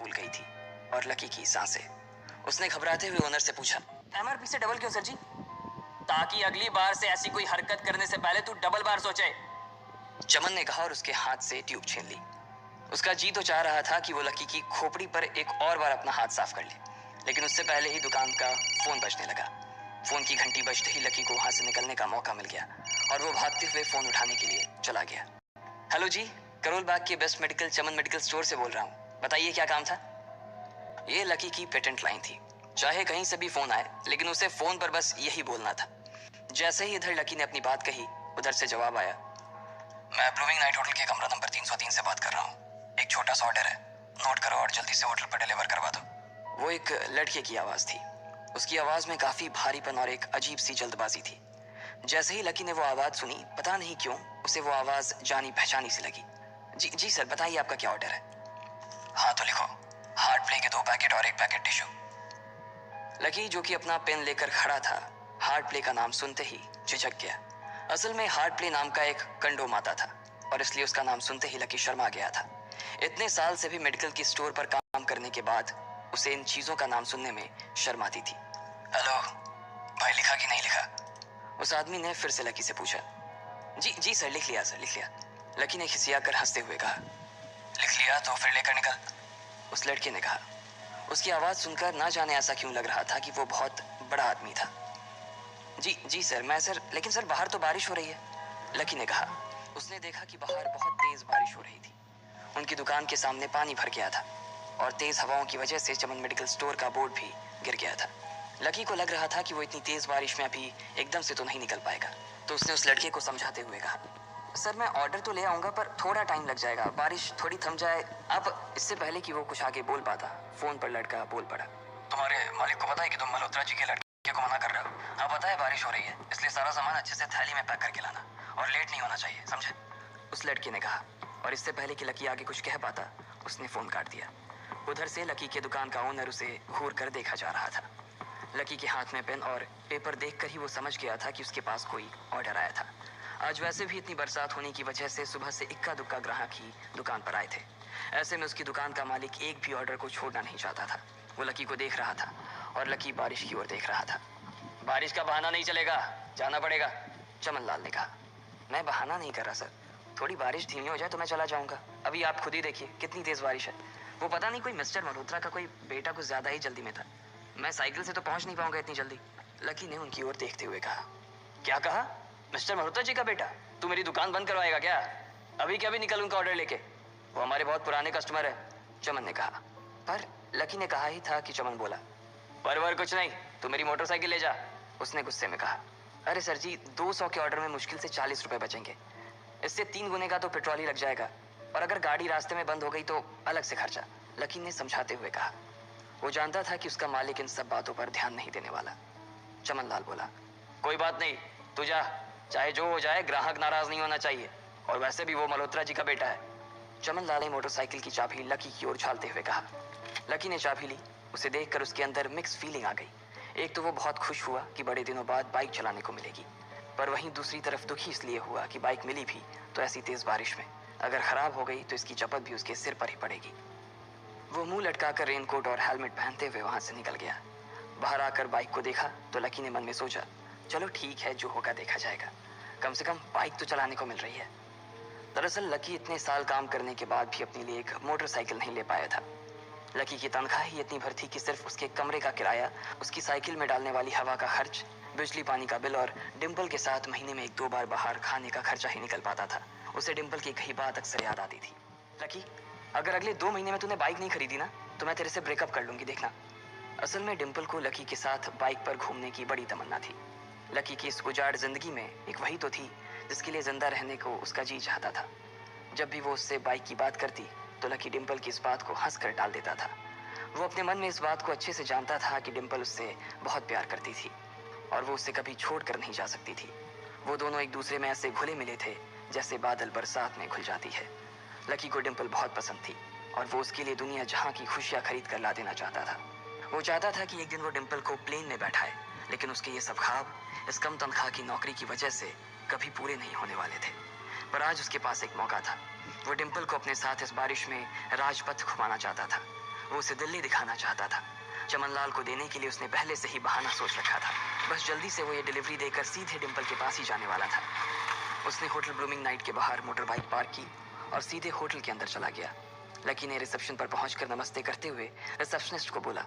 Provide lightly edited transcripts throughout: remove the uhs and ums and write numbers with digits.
फूल गई थी और लकी की सांसें। उसने घबराते हुए ओनर से पूछा, MRP से डबल क्यों सर जी? ताकि अगली बार से ऐसी कोई हरकत करने से पहले तू डबल बार सोचे, चमन ने कहा और उसके हाथ से ट्यूब छीन ली। उसका जी तो चाह रहा था कि वो लकी की खोपड़ी पर एक और बार अपना हाथ साफ कर ले, लेकिन उससे पहले ही दुकान का फोन बजने लगा। फोन की घंटी बजते ही लकी को वहां से निकलने का मौका मिल गया और वो भागते हुए फोन उठाने के लिए चला गया। हेलो जी, करोल बाग के बेस्ट मेडिकल चमन मेडिकल स्टोर से बोल रहा हूँ, बताइए क्या काम था? ये लकी की पेटेंट लाइन थी, चाहे कहीं से भी फोन आए लेकिन उसे फोन पर बस यही बोलना था। जैसे ही इधर लकी ने अपनी बात कही, उधर से जवाब आया, मैं अप्रूविंग नाइट होटल के कमरा नंबर 303 से बात कर रहा हूँ। एक छोटा सा ऑर्डर है, नोट करो और जल्दी से होटल पर डिलीवर करवा दो। वो एक लड़के की आवाज थी। उसकी आवाज में काफी भारीपन और एक अजीब सी जल्दबाजी थी। जैसे ही लकी ने वो आवाज सुनी, पता नहीं क्यों उसे वो आवाज जानी पहचानी सी लगी। जी सर, बताइए आपका क्या ऑर्डर है? हाँ तो लिखो, हार्ट प्ले के 2 पैकेट और 1 पैकेट टिश्यू। लकी जो कि अपना पेन लेकर खड़ा था, हार्ट प्ले का नाम सुनते ही झिझक गया। असल में हार्ट प्ले नाम का एक कंडो माता था और इसलिए उसका नाम सुनते ही लकी शर्मा गया था। इतने साल से भी मेडिकल की स्टोर पर काम करने के बाद उसे इन चीजों का नाम सुनने में शर्म आती थी। हेलो भाई, लिखा कि नहीं लिखा? उस आदमी ने फिर से लकी से पूछा। जी सर, लिख लिया सर, लिख लिया। लकी ने खिसिया कर हंसते हुए कहा। लिख लिया तो फिर लेकर निकल, उस लड़के ने कहा। उसकी आवाज सुनकर ना जाने ऐसा क्यों लग रहा था कि वो बहुत बड़ा आदमी था। जी सर, मैं सर, लेकिन सर बाहर तो बारिश हो रही है, लकी ने कहा। उसने देखा कि बाहर बहुत तेज बारिश हो रही थी। उनकी दुकान के सामने पानी भर गया था और तेज हवाओं की वजह से चमन मेडिकल स्टोर का बोर्ड भी गिर गया था। लकी को लग रहा था कि वो इतनी तेज बारिश में अभी एकदम से तो नहीं निकल पाएगा, तो उसने उस लड़के को समझाते हुए कहा, सर मैं ऑर्डर तो ले आऊंगा पर थोड़ा टाइम लग जाएगा, बारिश थोड़ी थम जाए। अब इससे पहले कि वो कुछ आगे बोल पाता, फोन पर लड़का बोल पड़ा। तुम्हारे मालिक को पता है कि तुम मल्होत्रा जी के लड़के को मना कर रहे हो? हाँ पता है, बारिश हो रही है, इसलिए सारा सामान अच्छे से थैली में पैक करके लाना और लेट नहीं होना चाहिए, समझे? उस लड़के ने कहा और इससे पहले कि लकी आगे कुछ कह पाता, उसने फोन काट दिया। उधर से लकी के दुकान का ओनर उसे घूर कर देखा जा रहा था। लकी के हाथ में पेन और पेपर देखकर ही वो समझ गया था कि उसके पास कोई ऑर्डर आया था। आज वैसे भी इतनी बरसात होने की वजह से सुबह से इक्का दुक्का ग्राहक ही दुकान पर आए थे। ऐसे में उसकी दुकान का मालिक एक भी ऑर्डर को छोड़ना नहीं चाहता था। वो लकी को देख रहा था और लकी बारिश की ओर देख रहा था। बारिश का बहाना नहीं चलेगा, जाना पड़ेगा, चमन लाल ने कहा। मैं बहाना नहीं कर रहा सर, थोड़ी बारिश धीमी हो जाए तो मैं चला जाऊंगा। अभी आप खुद ही देखिए कितनी तेज बारिश है। वो पता नहीं कोई मिस्टर मल्होत्रा का कोई बेटा कुछ ज्यादा ही जल्दी में था, मैं साइकिल से तो पहुंच नहीं पाऊंगा इतनी जल्दी, लकी ने उनकी ओर देखते हुए कहा। क्या कहा? मिस्टर मल्होत्रा जी का बेटा? तू मेरी दुकान बंद करवाएगा क्या? अभी क्या भी निकल उनका ऑर्डर लेके, वो हमारे बहुत पुराने कस्टमर है, चमन ने कहा। पर लकी ने कहा ही था कि चमन बोला। पर कुछ नहीं, तू मेरी मोटरसाइकिल ले जा, उसने गुस्से में कहा। अरे सर जी, 200 के ऑर्डर में मुश्किल से 40 रुपए बचेंगे, इससे 3 गुने का तो पेट्रोल ही लग जाएगा, और अगर गाड़ी रास्ते में बंद हो गई तो अलग से खर्चा, लकी ने समझाते हुए कहा। वो जानता था कि उसका मालिक इन सब बातों पर ध्यान नहीं देने वाला। चमन लाल बोला, कोई बात नहीं, तू जा, चाहे जो हो जाए ग्राहक नाराज नहीं होना चाहिए, और वैसे भी वो मल्होत्रा जी का बेटा है। चमन लाल ने मोटरसाइकिल की चाबी लकी की ओर उछालते हुए कहा। लकी ने चाबी ली। उसे देखकर उसके अंदर मिक्स फीलिंग आ गई। एक तो वो बहुत खुश हुआ कि बड़े दिनों बाद बाइक चलाने को मिलेगी, पर वहीं दूसरी तरफ दुखी इसलिए हुआ कि बाइक मिली भी तो ऐसी तेज बारिश में, अगर खराब हो गई तो इसकी चपत भी उसके सिर पर ही पड़ेगी। वो मुंह लटकाकर रेनकोट और हेलमेट पहनते हुए वहां से निकल गया। बाहर आकर बाइक को देखा तो लकी ने मन में सोचा, चलो ठीक है, जो होगा देखा जाएगा, कम से कम बाइक तो चलाने को मिल रही है। दरअसल लकी इतने साल काम करने के बाद भी अपने लिए एक मोटरसाइकिल नहीं ले पाया था। लकी की तनख्वाह ही इतनी भर थी कि सिर्फ उसके कमरे का किराया, उसकी साइकिल में डालने वाली हवा का खर्च, बिजली पानी का बिल और डिम्पल के साथ महीने में 1-2 बार बाहर खाने का खर्चा ही निकल पाता था। उसे डिम्पल की कही बात अक्सर याद आती थी। लकी, अगर अगले 2 महीने में तूने बाइक नहीं खरीदी ना तो मैं तेरे से ब्रेकअप कर लूंगी, देखना। असल में डिम्पल को लकी के साथ बाइक पर घूमने की बड़ी तमन्ना थी। लकी की इस उजाड़ जिंदगी में एक वही तो थी जिसके लिए जिंदा रहने को उसका जी चाहता था। जब भी वो उससे बाइक की बात करती तो लकी डिम्पल की इस बात को हंसकर टाल देता था। वो अपने मन में इस बात को अच्छे से जानता था कि डिम्पल उससे बहुत प्यार करती थी और वो उससे कभी छोड़ कर नहीं जा सकती थी। वो दोनों एक दूसरे में ऐसे घुले मिले थे जैसे बादल बरसात में घुल जाती है। लकी को डिम्पल बहुत पसंद थी और वो उसके लिए दुनिया जहां की खुशियां खरीद कर ला देना चाहता था। वो चाहता था कि एक दिन वो डिम्पल को प्लेन में बैठाए, लेकिन उसके ये सब ख्वाब इस कम तनख्वाह की नौकरी की वजह से कभी पूरे नहीं होने वाले थे। पर आज उसके पास एक मौका था। वो डिम्पल को अपने साथ इस बारिश में राजपथ घुमाना चाहता था। वो उसे दिल्ली दिखाना चाहता था। चमनलाल को देने के लिए उसने पहले से ही बहाना सोच रखा था। बस जल्दी से वो ये डिलीवरी देकर सीधे डिम्पल के पास ही जाने वाला था। उसने होटल ब्लूमिंग नाइट के बाहर मोटर बाइक पार्क की और सीधे होटल के अंदर चला गया। लकी ने रिसेप्शन पर पहुंचकर नमस्ते करते हुए रिसेप्शनिस्ट को बोला,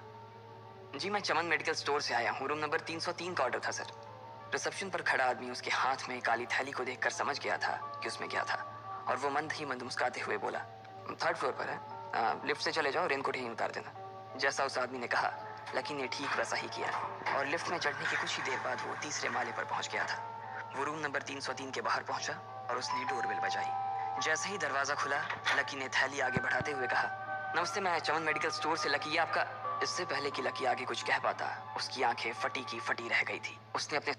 जी मैं चमन मेडिकल स्टोर से आया हूँ, रूम नंबर 303 का ऑर्डर था सर। रिसेप्शन पर खड़ा आदमी उसके हाथ में काली थैली को देखकर समझ गया था कि उसमें क्या था और वो मंद ही मंद मुस्कुराते हुए बोला, 3rd फ्लोर पर है, लिफ्ट से चले जाओ, रेनकोट यहीं उतार देना। जैसा उस आदमी ने कहा, लकी ने ठीक वैसा ही किया और लिफ्ट में चढ़ने के कुछ ही देर बाद वो तीसरे माले पर पहुंच गया था। वो रूम नंबर 303 के बाहर पहुंचा और उसने डोरबेल बजाई। जैसे ही दरवाजा खुला, लकी ने थैली आगे बढ़ाते हुए कहा, नमस्ते, मैं चमन मेडिकल स्टोर से लकी, आपका। इससे पहले कि लकी आगे कुछ कह पाता, उसकी आंखें फटी की फटी रह गई थी। उसने अपने